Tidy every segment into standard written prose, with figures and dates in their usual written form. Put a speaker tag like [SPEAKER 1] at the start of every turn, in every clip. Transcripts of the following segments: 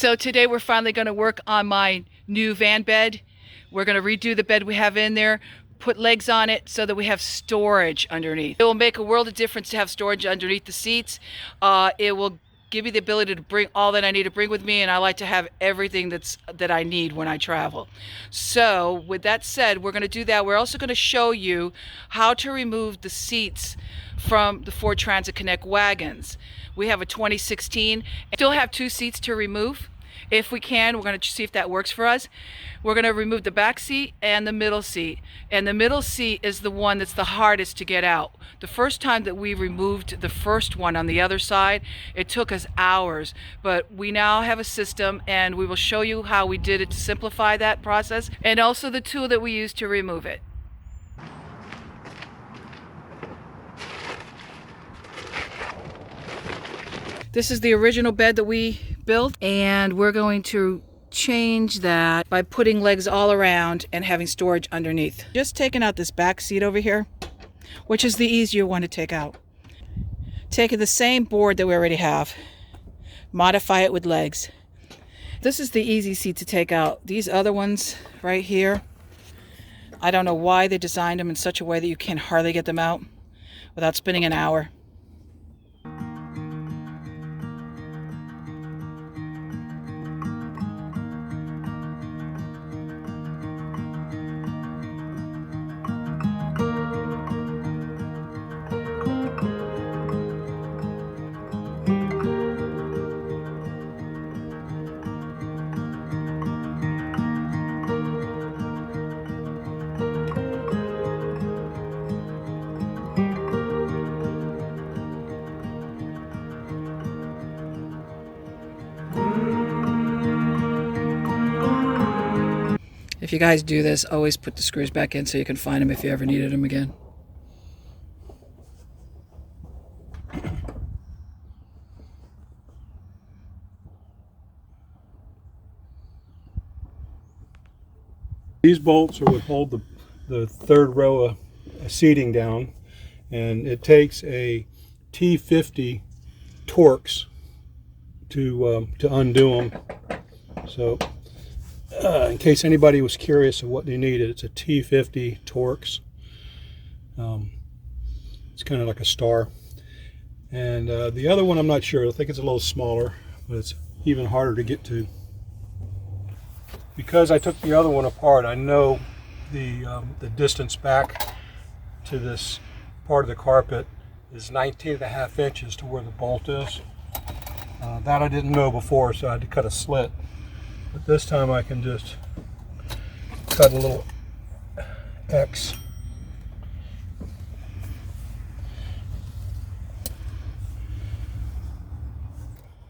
[SPEAKER 1] So today we're finally going to work on my new van bed. We're going to redo the bed we have in there, put legs on it so that we have storage underneath. It will make a world of difference to have storage underneath the seats. It will give me the ability to bring all that I need to bring with me, and I like to have everything that I need when I travel. So with that said, we're going to do that. We're also going to show you how to remove the seats from the Ford Transit Connect wagons. We have a 2016. Still have 2 seats to remove. If we can, we're going to see if that works for us. We're going to remove the back seat and the middle seat. And the middle seat is the one that's the hardest to get out. The first time that we removed the first one on the other side, it took us hours. But we now have a system, and we will show you how we did it to simplify that process, and also the tool that we use to remove it. This is the original bed that we built, and we're going to change that by putting legs all around and having storage underneath. Just taking out this back seat over here, which is the easier one to take out. Taking the same board that we already have, modify it with legs. This is the easy seat to take out. These other ones right here, I don't know why they designed them in such a way that you can hardly get them out without spending an hour. If you guys do this, always put the screws back in so you can find them if you ever needed them again.
[SPEAKER 2] These bolts are what hold the third row of seating down, and it takes a T50 Torx to undo them. So in case anybody was curious of what they needed, it's a T50 Torx. It's kind of like a star. And the other one I'm not sure. I think it's a little smaller, but it's even harder to get to. Because I took the other one apart, I know the distance back to this part of the carpet is 19.5 inches to where the bolt is. That I didn't know before, so I had to cut a slit. But this time I can just cut a little X.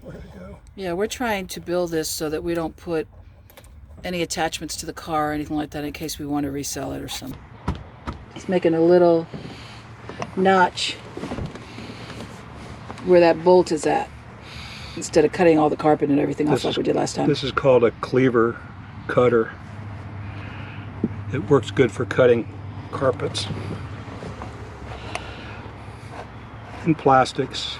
[SPEAKER 2] Where'd it go?
[SPEAKER 1] Yeah, we're trying to build this so that we don't put any attachments to the car or anything like that in case we want to resell it or something. It's making a little notch where that bolt is at, instead of cutting all the carpet and everything else like we did last time.
[SPEAKER 2] This is called a cleaver cutter. It works good for cutting carpets and plastics.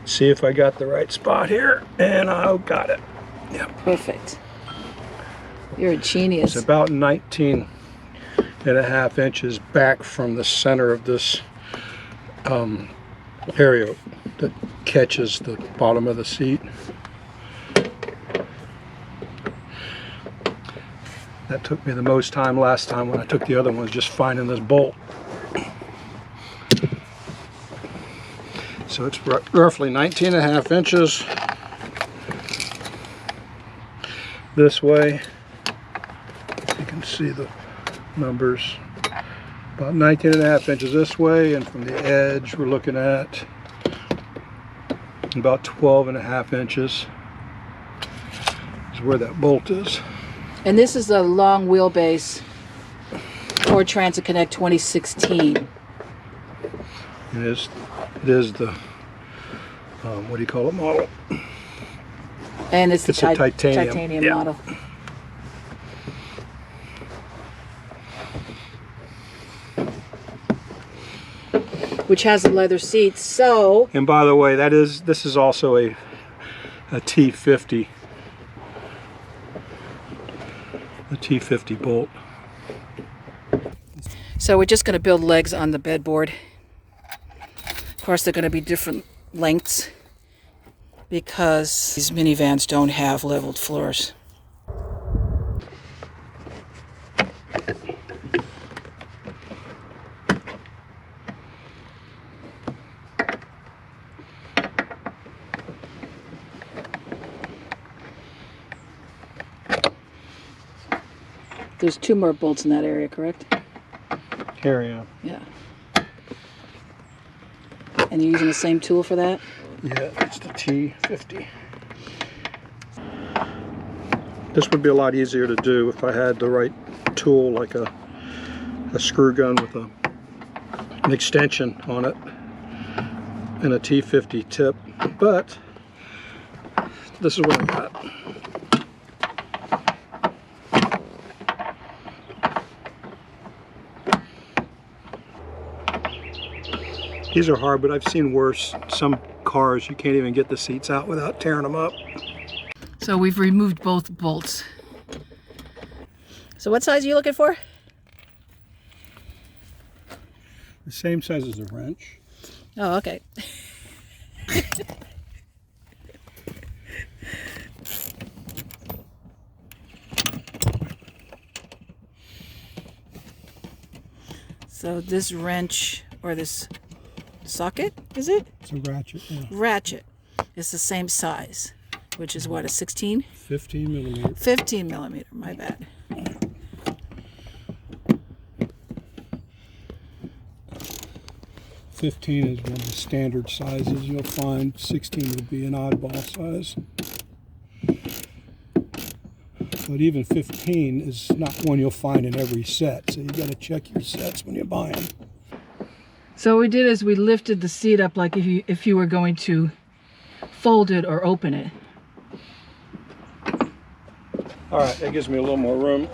[SPEAKER 2] See if I got the right spot here, and I got it. Yep.
[SPEAKER 1] Perfect. You're a genius.
[SPEAKER 2] It's about 19.5 inches back from the center of this area that catches the bottom of the seat. That took me the most time last time when I took the other one, was just finding this bolt. So it's roughly 19.5 inches this way. You can see the numbers. About 19.5 inches this way, and from the edge we're looking at about 12.5 inches is where that bolt is.
[SPEAKER 1] And this is a long wheelbase Ford Transit Connect 2016.
[SPEAKER 2] It is the what do you call it, model?
[SPEAKER 1] And it's
[SPEAKER 2] a
[SPEAKER 1] titanium
[SPEAKER 2] yeah.
[SPEAKER 1] model. which has the leather seats. So,
[SPEAKER 2] and by the way, this is also a T50. A T50 bolt.
[SPEAKER 1] so we're just going to build legs on the bedboard. Of course, they're going to be different lengths because these minivans don't have leveled floors. There's 2 more bolts in that area, correct?
[SPEAKER 2] Here, yeah.
[SPEAKER 1] Yeah. And you're using the same tool for that?
[SPEAKER 2] Yeah, it's the T50. This would be a lot easier to do if I had the right tool, like a screw gun with an extension on it and a T50 tip, but this is what I got. These are hard, but I've seen worse. Some cars, you can't even get the seats out without tearing them up.
[SPEAKER 1] So we've removed both bolts. So what size are you looking for?
[SPEAKER 2] The same size as a wrench.
[SPEAKER 1] Oh, okay. So this wrench, or this socket, is it?
[SPEAKER 2] It's a ratchet, yeah.
[SPEAKER 1] Ratchet is the same size, which is what, a 16?
[SPEAKER 2] 15 millimeter.
[SPEAKER 1] 15 millimeter, my bad.
[SPEAKER 2] 15 is one of the standard sizes you'll find. 16 would be an oddball size. But even 15 is not one you'll find in every set, so you got to check your sets when you buy them.
[SPEAKER 1] So what we did is we lifted the seat up like if you were going to fold it or open it.
[SPEAKER 2] All right, that gives me a little more room.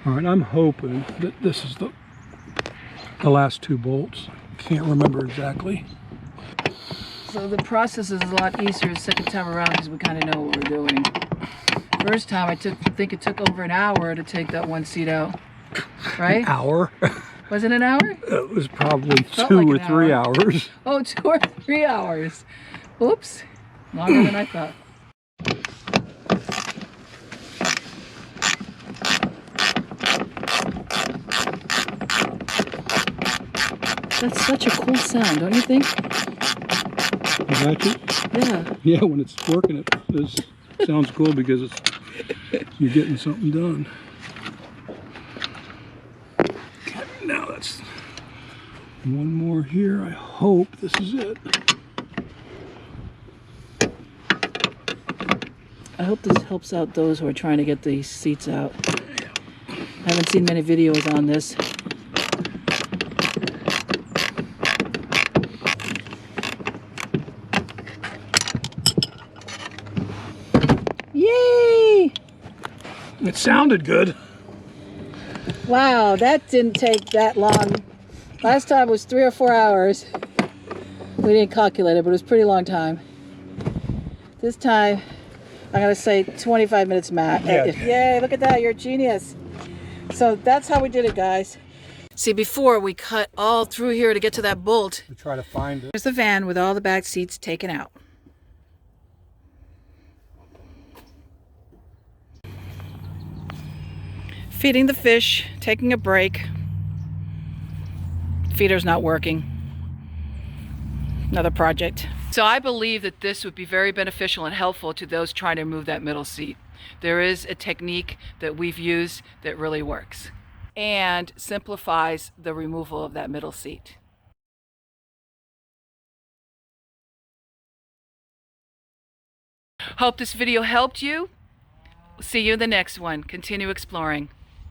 [SPEAKER 2] All right, I'm hoping that this is the last 2 bolts. Can't remember exactly.
[SPEAKER 1] So the process is a lot easier the second time around because we kind of know what we're doing. First time I think it took over an hour to take that one seat out, right?
[SPEAKER 2] An hour?
[SPEAKER 1] Was it an hour?
[SPEAKER 2] It was probably
[SPEAKER 1] Felt
[SPEAKER 2] 2
[SPEAKER 1] like
[SPEAKER 2] or
[SPEAKER 1] an
[SPEAKER 2] 3
[SPEAKER 1] hour.
[SPEAKER 2] hours.
[SPEAKER 1] Oh, 2 or 3 hours. Oops, longer than I thought. That's such a cool sound, don't you think?
[SPEAKER 2] The ratchet?
[SPEAKER 1] Yeah.
[SPEAKER 2] Yeah, when it's working, it sounds cool because you're getting something done. Okay, now that's one more here. I hope this is it.
[SPEAKER 1] I hope this helps out those who are trying to get these seats out. I haven't seen many videos on this. Yay!
[SPEAKER 2] It sounded good.
[SPEAKER 1] Wow, that didn't take that long. Last time was 3 or 4 hours. We didn't calculate it, but it was a pretty long time. This time, I'm gonna say 25 minutes max.
[SPEAKER 2] Yeah.
[SPEAKER 1] Yay, look at that, you're a genius. So that's how we did it, guys. See, before we cut all through here to get to that bolt.
[SPEAKER 2] To try to find it.
[SPEAKER 1] Here's the van with all the back seats taken out. Feeding the fish, taking a break. Feeder's not working. Another project. So I believe that this would be very beneficial and helpful to those trying to move that middle seat. There is a technique that we've used that really works and simplifies the removal of that middle seat. Hope this video helped you. See you in the next one. Continue exploring.